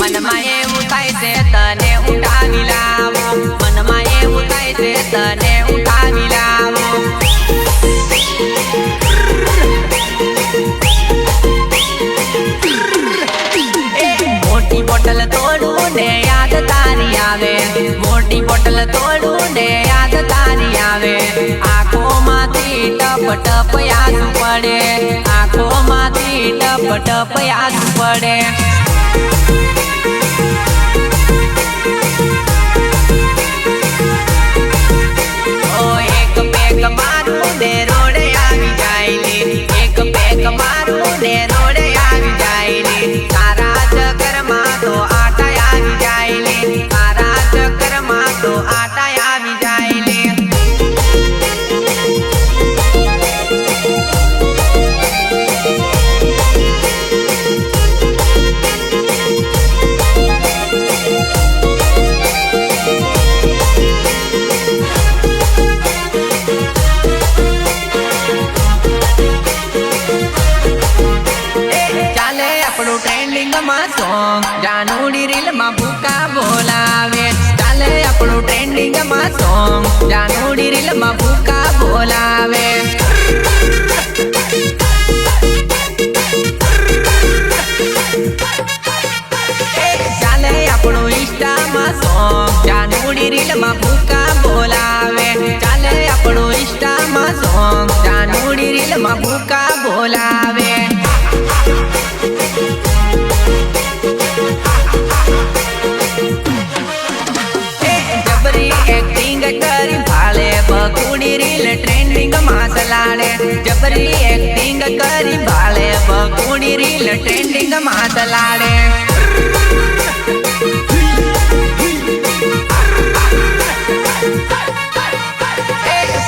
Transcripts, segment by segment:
મનમાં એવું થાય છે તને ઉઠાવી લાવો, મનમાં એવું થાય છે તને ઉઠાવી લાવો. મોટી બોટલ તોડું ને યાદ તારી આવે, મોટી બોટલ તોડું ને યાદ તારી આવે. આંખોમાંથી ટપ ટપ આંસુ પડે, આંખોમાંથી ટપ ટપ આંસુ પડે. ઓ એક પેક મારું ને રોડે આવી જાય લે, એક પેક મારું ને રોડે આવી જાય લે. તારા ચક્કરમાં તો આટા આવી જાય લે, તારા ચક્કરમાં તો આટા આવી જાય લે. ટ્રેન્ડિંગમાં સોંગ જાનુડી રીલમાં ભૂકા બોલાવે, ચાલે આપણું ટ્રેન્ડિંગમાં સોંગ જાનુડી રીલમાં ભૂકા બોલાવે. ચાલે આપણું ઇન્સ્ટામાં સોંગ જાનુડી રીલમાં ભૂકા બોલાવે, ચાલે આપણું ઇન્સ્ટામાં સોંગ જાનુડી રીલમાં ભૂકા બોલાવે. એક્ટિંગ કરી ભાલે બકુડી રીલ ટ્રેન્ડિંગમાં ચલાડે, જબરી એક્ટિંગ કરી ભાલે બકુડી રીલ ટ્રેન્ડિંગમાં ચલાડે.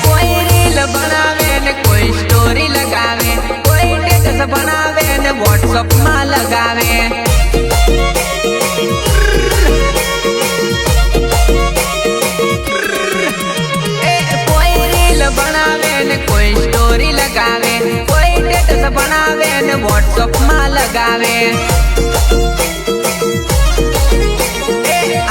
કોઈ રીલ બનાવે ને કોઈ સ્ટોરી લગાવે, કોઈ સ્ટેટસ બનાવે ને વોટ્સઅપમાં લગાવે. બનાવે ને કોઈ સ્ટોરી લગાવે, કોઈ સ્ટેટસ બનાવે ને વોટ્સઅપમાં લગાવે.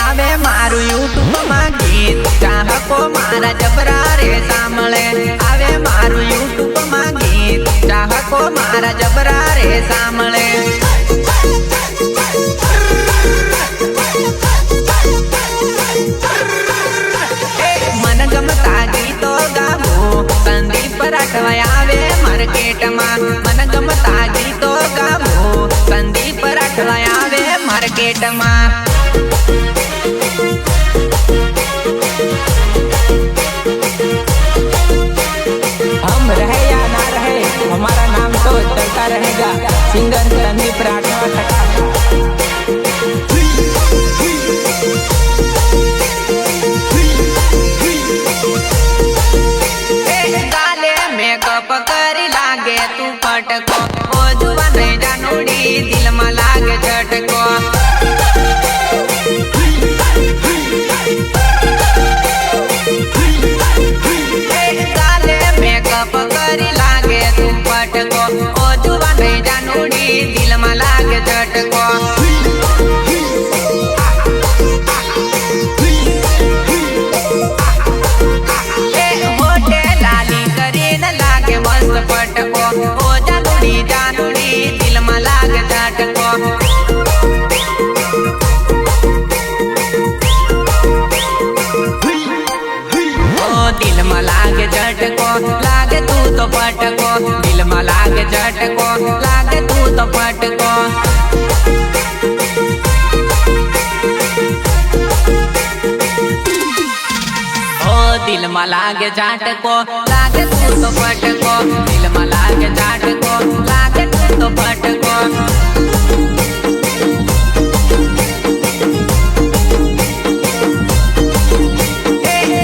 આવે મારું યુટ્યુબમાં ગીત ચાહકો મારા જબરા રે સાંભળે, આવે મારું યુટ્યુબમાં ગીત ચાહકો મારા જબરા રે સાંભળે. મન ગમતા ગીતો ગાવું સંદીપ રાઠવા આવે માર્કેટમાં, મન ગમતા ગીતો ગાવું સંદીપ રાઠવા આવે માર્કેટમાં. हम रहे या ना रहे हमारा नाम तो चलता रहेगा, सिंगर संदीप राठवा खटा. મેકઅપ કરી લાગે તું ફટકો, ઓ જુવા નહીં જાનુડી દિલમાં લાગે ઝટકો. કાલે મેકઅપ કરી લાગે તું ફટકો, ઓ જુવા નહીં જાનુડી દિલમાં લાગે ઝટકો. પટકો ઓ જાનુડી જાનુડી દિલમાં લાગે ઝટકો. ઓ દિલમાં લાગે ઝટકો, લાગે તું તો પટકો, દિલમાં લાગે ઝટકો, લાગે તું તો પટકો. દિલમાં લાગે ઝાટકો, લાગે તું તો પટકો, દિલમાં લાગે ઝાટકો, લાગે તું તો પટકો.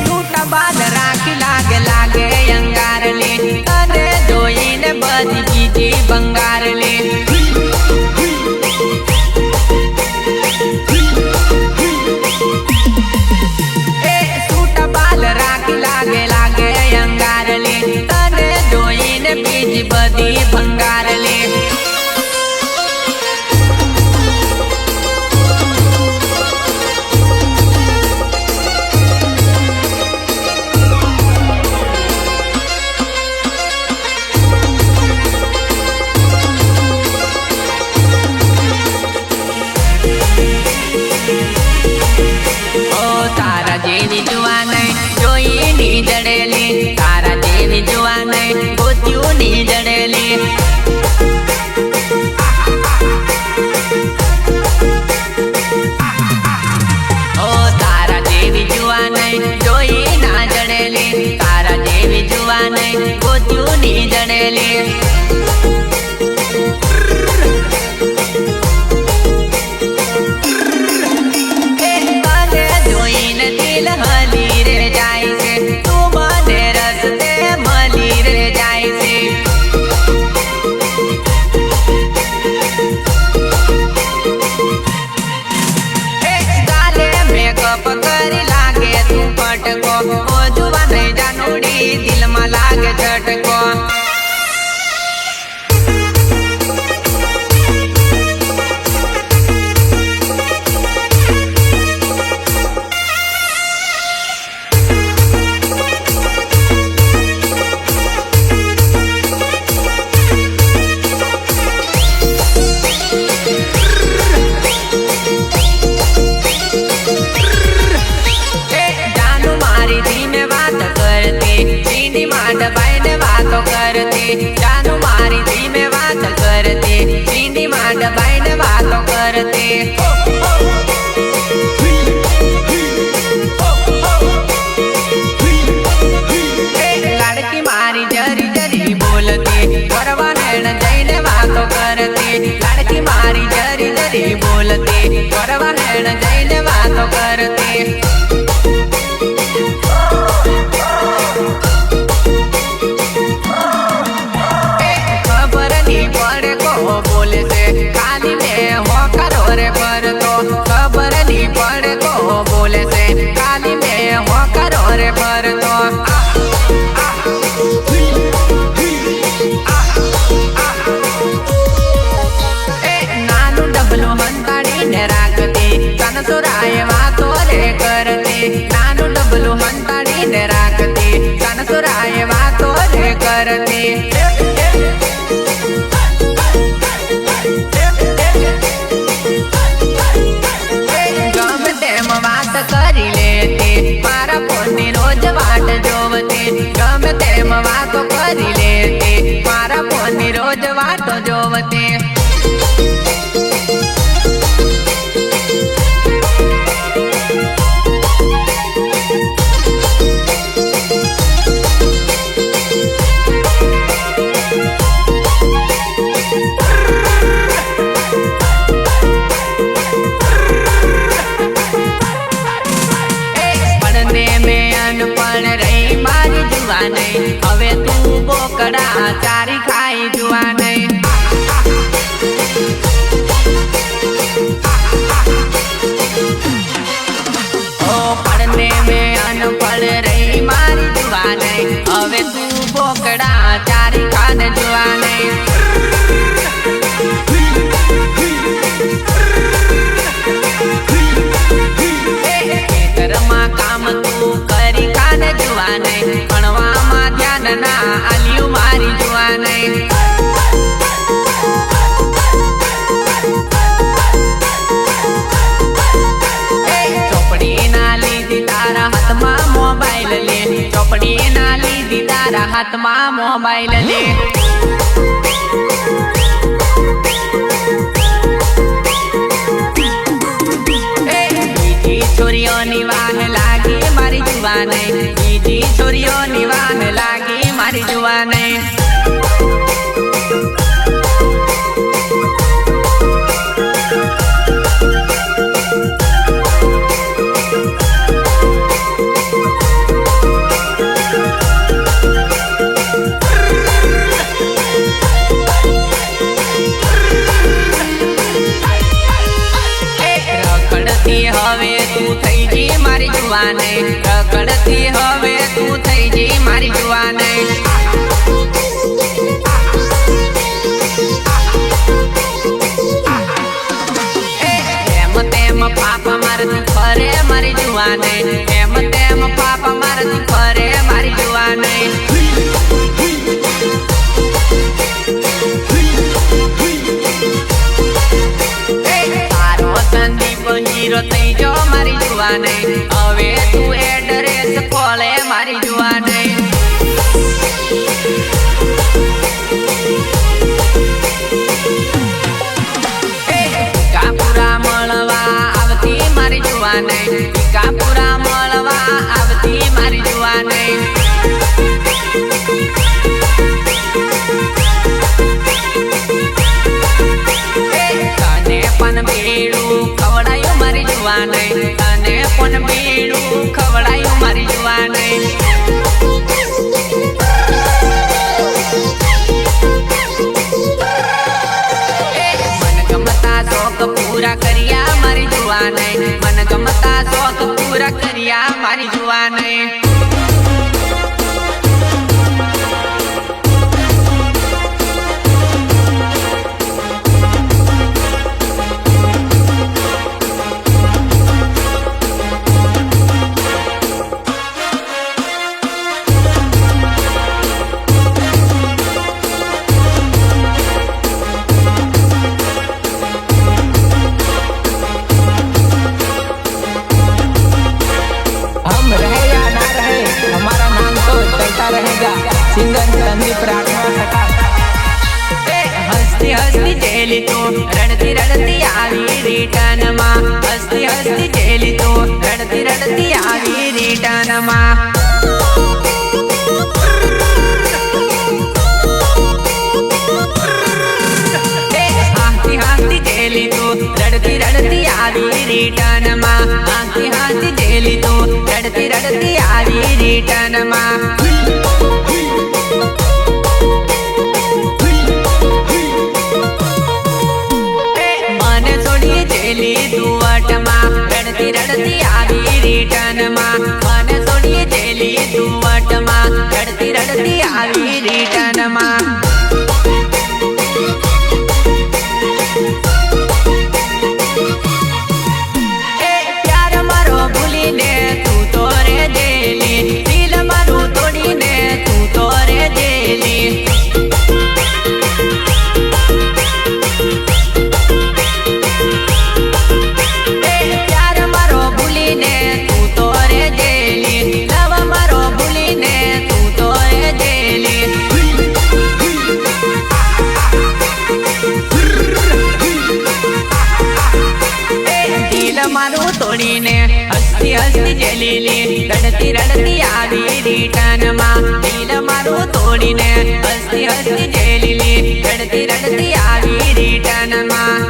છૂટા બાદ રાખી લાગે લાગે અંગારલી, તને જોઈને બધી બીજી બંગારલી. લાગે લાગે અંગારલી, તને જોઈને બીજી झटको। दबाઈને વાતો કરતી જાનુ મારી ધીમે વાત કરતી ચીંડી માં દબાઈને વાતો કરતી લાડકી મારી જરી જરી બોલતી પરવા નેણ જઈને વાતો કરતી લાડકી મારી જરી જરી બોલતી પરવા નેણ જઈને વાતો કરતી खबर नहीं पड़े को बोले से खाली में हो करो रे पर तो नानू डबलो हंताड़ी ने राखती कन सुराय वातो रे करती नानू डबलो हंताड़ी ने राखती कन सुराय वातो रे करती કરી લેતી મારા ફોનની રોજ વાટ જોવતી ગમે તેમ વાતો કરી લેતી મારા ફોનની રોજ વાતો જોવતી હવે તું બોકડા ચારી ખાઈ જુआ नहीं ओ पढ़ने में अनपढ़ रही मारी जुआ नहीं હવે તું બોકડા ચારી ખાने जुआ नहीं ખેતરમાં કામ તું કરી ખાને जुआ नहीं ना आलियो मारी जुआ नहीं चौपड़ी ना लीधी तारा हाथ में मोबाइल ले चौपड़ी ना लीधी तारा हाथ में मोबाइल ले छोरियों निवाह लागी मारी जुआ नहीं बीजी छोरियों निवाह लागी मारी जुआ नहीं હવે તું થઈ જી મારી जुआ नहीं રખડતી હવે તું થઈ જી મારી जुआ नहीं એમ તેમ પાપા મારતી ફરે મારી जुआ नहीं એમ તેમ પાપા મારતી ફરે મારી जुआ नहीं हीरो थई जो मारी जुआ नहीं હવે તું एड्रेस खोले मारी जुआ नहीं कापुरा मळवा आवती मारी जुआ नहीं कापुरा मळवा आवती मारी जुआ नहीं तने पण बेड़ू खवड़ायो मारी जुआ नहीं तने पण बेड़ू खवड़ायो मारी जुआ नहीं मन गमता शौक पूरा करिया मारी जुआ नहीं मन गमता शौक पूरा करिया मारी जुआ नहीं રડતી આવી રિટર્નમાં આંખી હાથી જેલી તો રડતી રડતી આવી રિટર્નમાં મને છોડી જેલી દુવટમાં રડતી રડતી આવી રિટર્નમાં મને છોડી જેલી દુવટમાં રડતી રડતી આવી રિટર્નમાં મારું તોડીને હસતી હસતી જેલીલી રડતી રડતી આવી રિટર્નમાં દિલ મારું તોડીને હસતી હસતી જેલીલી રડતી રડતી આવી રિટર્નમાં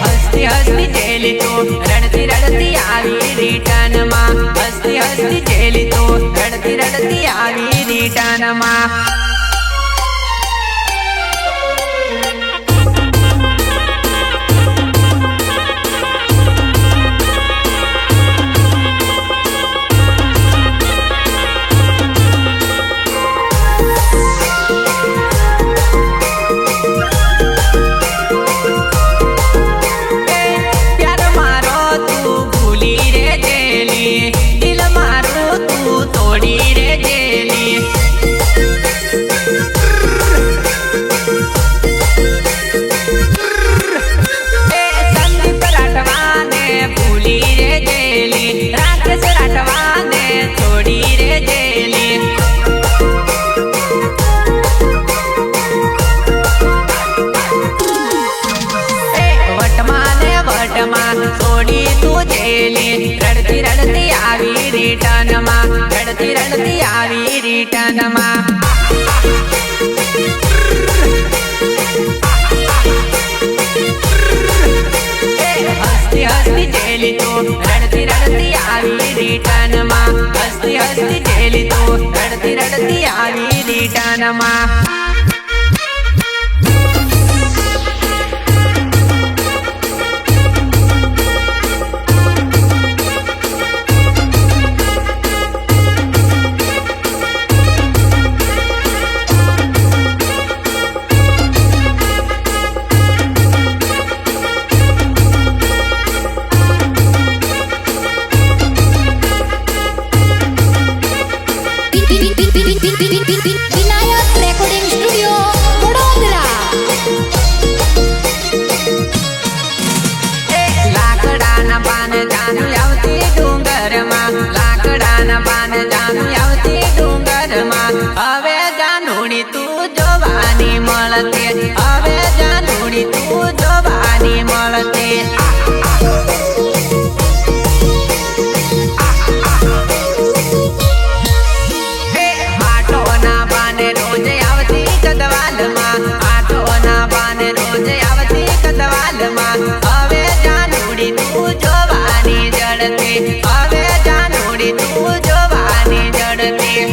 હસતી હસતી જેલી તો રડતી રડતી આવી રિટર્નમાં હસતી હસતી જેલી તો રડતી રડતી આવી રિટર્નમાં છોડી તું જેલી રડતી રડતી આવી રિટર્નમાં રડતી રડતી આવી રિટર્નમાં હસતી હસતી જેલી તો રડતી રડતી આવી રિટર્નમાં હસતી હસતી જેલી તો રડતી રડતી આવી રિટર્નમાં લાકડાના પાન જાનું આવતી ડુંગરમાં હવે જાનુડી તું જોવાની મળતી હવે જાનુડી તું જોવાની મળતી આટોના પાને રોજ આવતી કદવાલમાં આટોના પાને રોજ આવતી કદવાલમાં હવે જાનુડી તું જોવાની જડતી હવે જાનુડી તું જોવાની જડતી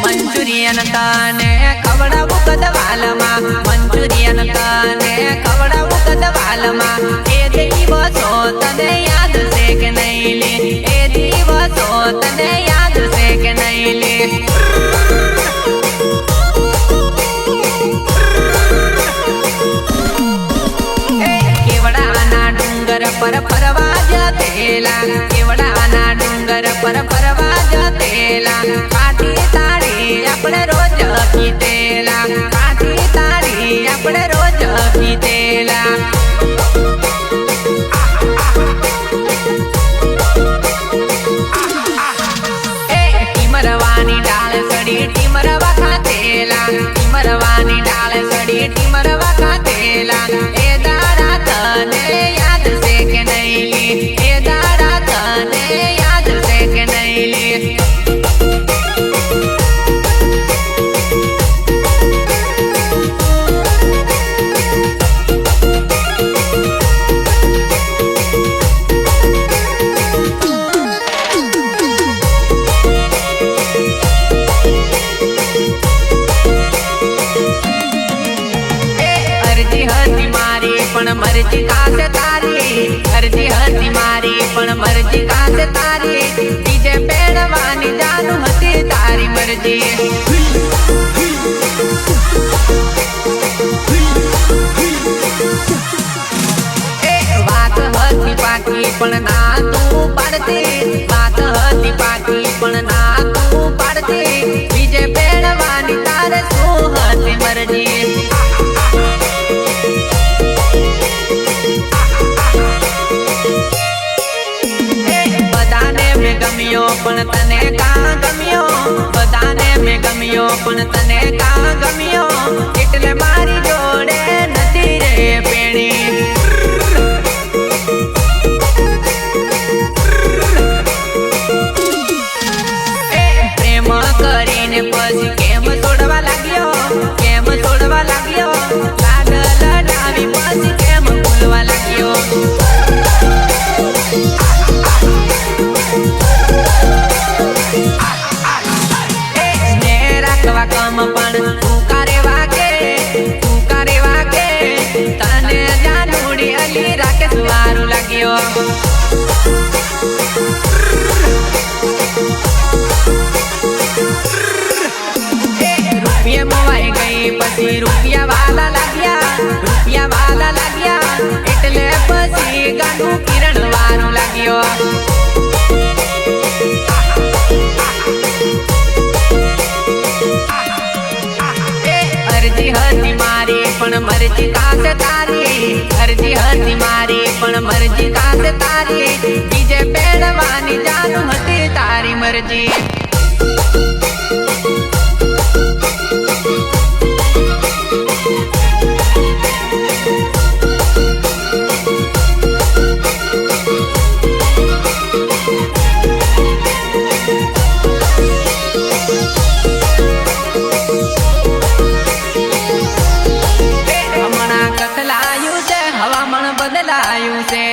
મંચુરિયન તને ખવડાવું કદવાલમાં મંચુરિયન તને ખવડાવું કદવાલમાં એ દિવસો તને યાદ છે કે નહીં લે એ દિવસો તને યાદ છે કે નહીં લે પર ફરવા જતેલા કેવડાના ડુંગર પર ફરવા જતેલા કાઠી તાળી આપણે રોજ કીધેલા કાઠી તાળી આપણે રોજ કીધેલા ટીમરવાની ડાળ સડી ટીમરવા ખાતેલા ટીમરવાની ડાળ સડી ટીમરવા ખાતેલા એ દાડા તને યાદ છે કે નહીં લે એ દાડા પણ મરજી કાસે તારી ડીજે પેડવાની જાનું હતી તારી મરજી વાત હતી પાકી પણ ના તું પાડતી વાત હતી પાકી પણ ના તું પાડતી ડીજે પેડવાની તારે શું હતી મરજી ગમ્યો પણ તને કા ગમ્યો બધાને મેં ગમ્યો પણ તને કા ગમ્યો એટલે મારી જોડે નથી રે પેણી પ્રેમ કરીને પછી કેમ છોડવા લાગ્યો લાડ લડાવી પછી કેમ ભૂલવા લાગ્યો કમ પણ તું કારે વાગે તને જાનુડી અલી રાખે સુવારું લાગ્યો રૂપિયા મોવાઈ ગઈ પછી રૂપિયા વાલા લાગ્યા એટલે પછી ગાનું કિરણ વારું લાગ્યો અરજી હતી મારી પણ મરજી કાસે તારી અરજી હતી મારી પણ મરજી કાસે તારી ડીજે પેડવાની જાનું હતી તારી મરજી બદલાયું છે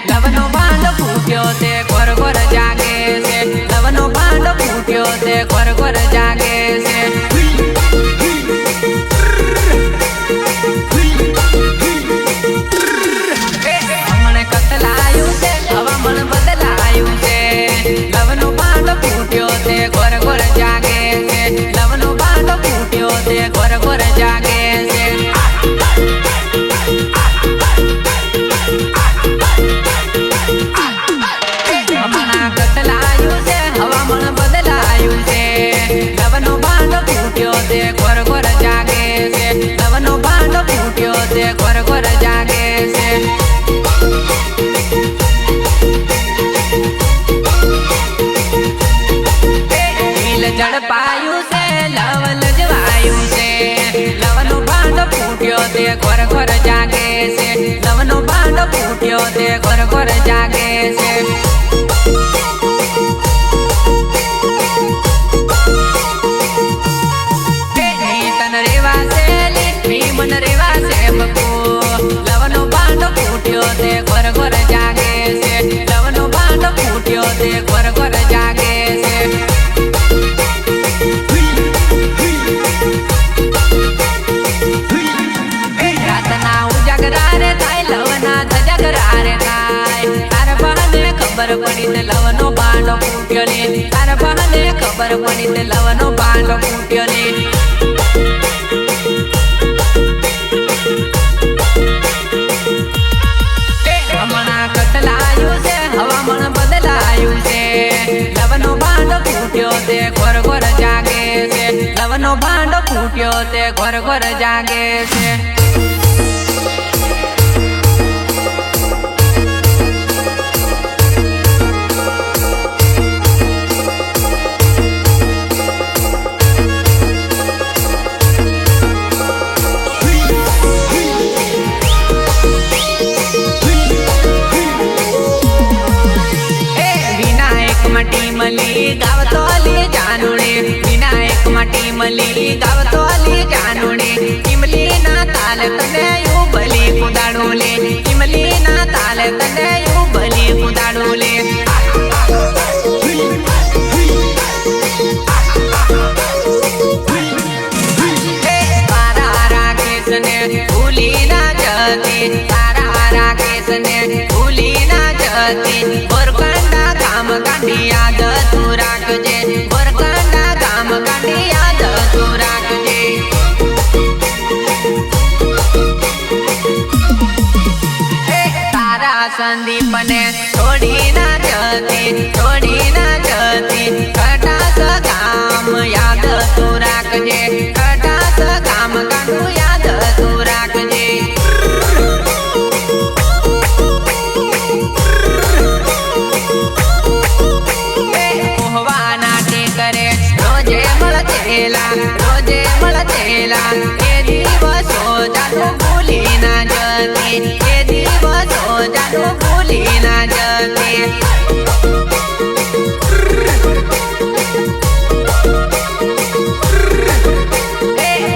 લવનો ભાંડો ફૂટ્યો તે ઘર ઘર જાગે છે લવનો ભાંડો ફૂટ્યો તે ઘર ઘર જાગે છે હમણે કતલાયું છે હવામાન બદલાયું છે લવનો ભાંડો ફૂટ્યો તે ઘર ઘર જાગે છે લવનો ભાંડો ફૂટ્યો તે ઘર ઘર જાગે છે હવામાન બદલાયું છે લવનો ભાંડો ફૂટ્યો તે ઘર ઘર જાગે છે લવનો ભાંડો ફૂટ્યો તે ઘર ઘર જાગે છે દિલ ઝડપાયું છે લવ લજવાયું છે લવનો ભાંડો ફૂટ્યો તે ઘર ઘર જાગે છે લવનો ભાંડો ફૂટ્યો તે ઘર ઘર જાગે છે મન રેવા છે બકો લવનો ભાંડો ફૂટ્યો તે ઘર ઘર જાગે છે લવનો ભાંડો ફૂટ્યો તે ઘર ઘર જાગે છે રાતના ઉજાગરા રે થાય લવના ધજાગરા રે થાય તાર બહાને ખબર પડી તે લવનો ભાંડો ફૂટ્યો ને તાર બહાને ખબર પડી તે લવનો ભાંડો ફૂટ્યો ને હવામાન બદલાયું છે લવનો ભાંડો ફૂટ્યો તે ઘર ઘર જાગે છે લવનો ભાંડો ફૂટ્યો તે ઘર ઘર જાગે છે ટીમલી ગાવતો અલી જાનુડી વિનાયક માં ટીમલી ગાવતો અલી જાનુડી ટીમલી ના તાલ તને ઉબલી કુદાડો લે ટીમલી ના તાલ તને ઉબલી કુદાડો લે તારા રાકેશ ને ભૂલી ના જતી તારા રાકેશ ને ભૂલી ના જતી બોરકંડા ગામ કાઢી યાદ તું રાખજે બોરકંડા ગામ કાઢી યાદ તું રાખજે તારા સંદીપને છોડી ના જતી કટાસ ગામ યાદ તું રાખજે કટાસ ગામ કાઢું યાદ તું રાખજે રોજે મળતેલા એ દિવસો જાતું ભૂલી ના જતી એ દિવસો જાતું ભૂલી ના જતી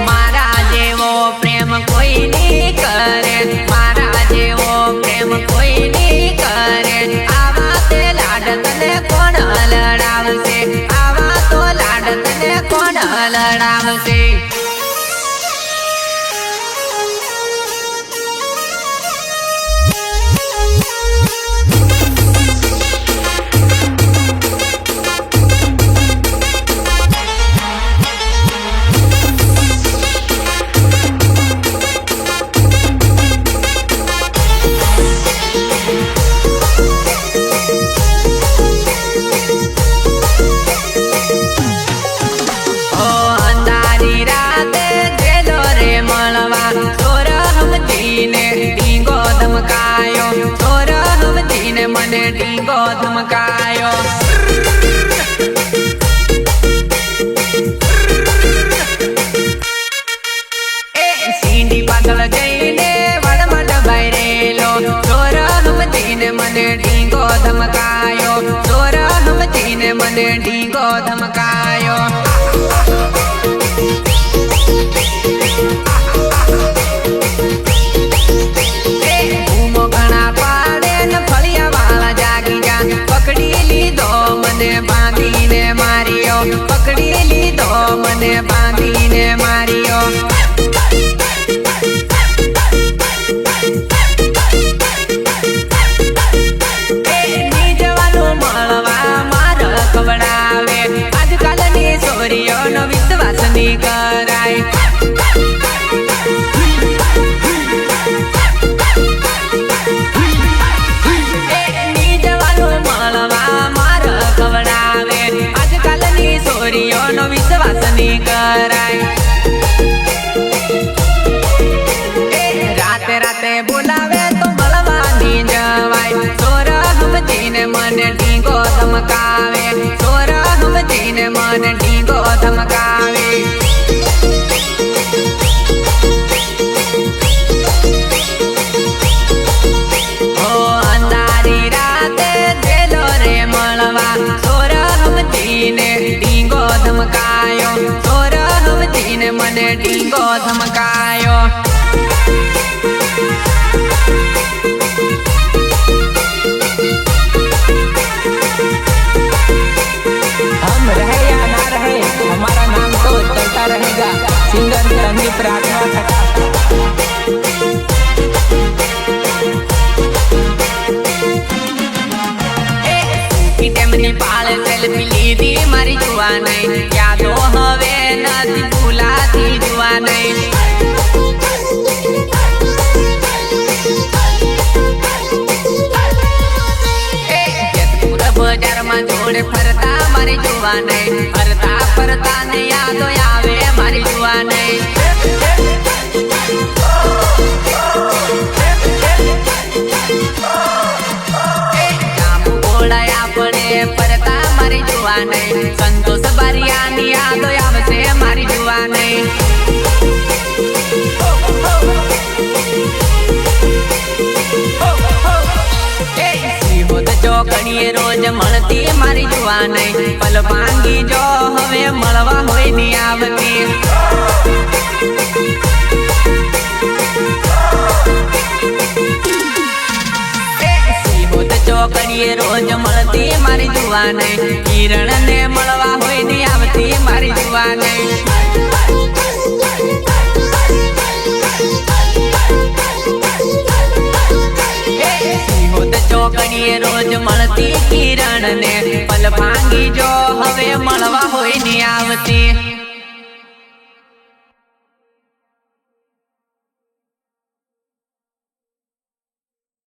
મારા જેવો પ્રેમ કોઈ નહીં કરે મારા જેવો પ્રેમ કોઈ નહીં કરે આવા તે લાડ તને કોણ લડાવશે આવા તો લાડ તને કોણ લડાવશે મને ડીંગો ધમકાયો એ સીંડી પાછળ જઈને વડમડ બૈરેલો ચોર હમતીને મને ડીંગો ધમકાયો ચોર હમતીને મને ડીંગો ધમકાયો પકડી લીધો મને બાંધીને માર્યો જવાનું મળવા માર ખવડાવે આજકાલની છોરીઓનો વિશ્વાસ ની કરાય છોરીઓનો વિશ્વાસ ની કરાય રાતે રાતે બોલાવે તો મળવાની જવાય ચોર હમતીને મને ડીંગો ધમકાવે ચોર હમતીને મને ડીંગો ધમકાવે અંધારી રાતે જેલો રે મળવા ચોર હમતીને ધમકાયો ચોર હમતીને મને ડીંગો ધમકાયો हम रहे या ना रहे हमारा नाम तो चलता रहेगा सिंगर संदीप राठवा તેમની પાળ સેલ્ફી લીધી મારી જુવા નહીં યાદો હવે નથી ભૂલાતી જુવા નહીં જેતપુર બજારમાં જોડે ફરતા મારી જુવા નહીં ફરતા ફરતા ને યાદો આવે મારી જુવા નહીં પરતા મારી જુવા નહીં સંતોષ બારિયાની યાદો આવશે મારી જુવા નહીં સિંહોદ ચોકડીએ રોજ મળતી મારી જુવા નહીં પલ ભાંગી જો હવે મળવા હોય ની આવતી ચોકડીએ રોજ મળતી મારી જુવા નહીં કિરણ ને મળવા હોય ની આવતી મારી જુવા નહીં સિંહોદ ચોક ચોકડીએ રોજ મળતી કિરણ ને પલ ભાંગી જો હવે મળવા હોય ની આવતી।